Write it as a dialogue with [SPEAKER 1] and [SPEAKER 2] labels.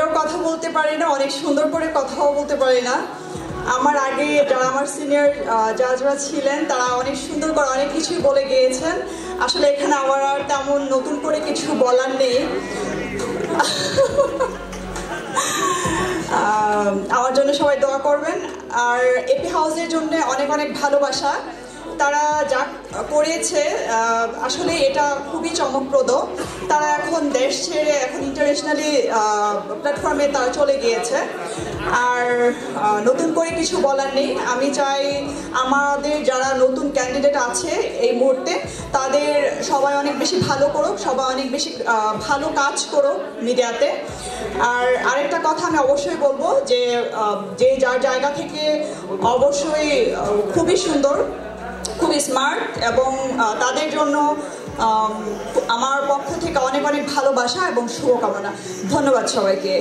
[SPEAKER 1] কথা বলতে পারি না, অনেক সুন্দর করে কথাও বলতে পারি না। আমার আগে যারা আমার সিনিয়র জাজরা ছিলেন তারা অনেক সুন্দর করে অনেক কিছুই বলে গিয়েছেন। আসলে এখানে আমার আর তেমন নতুন করে কিছু বলার নেই। আমার জন্য সবাই দোয়া করবেন, আর এপি হাউসের জন্য অনেক অনেক ভালোবাসা। তারা যা করেছে আসলে এটা খুবই চমকপ্রদ। তারা এখন দেশ ছেড়ে এখন ইন্টারন্যাশনালি প্ল্যাটফর্মে তারা চলে গিয়েছে, আর নতুন করে কিছু বলার নেই। আমি চাই আমাদের যারা নতুন ক্যান্ডিডেট আছে এই মুহূর্তে তাদের সবাই অনেক বেশি ভালো করুক, সবাই অনেক বেশি ভালো কাজ করুক মিডিয়াতে। আর আরেকটা কথা আমি অবশ্যই বলবো যে যার জায়গা থেকে অবশ্যই খুবই সুন্দর, খুবই স্মার্ট, এবং তাদের জন্য আমার পক্ষ থেকে অনেক অনেক ভালোবাসা এবং শুভকামনা। ধন্যবাদ সবাইকে।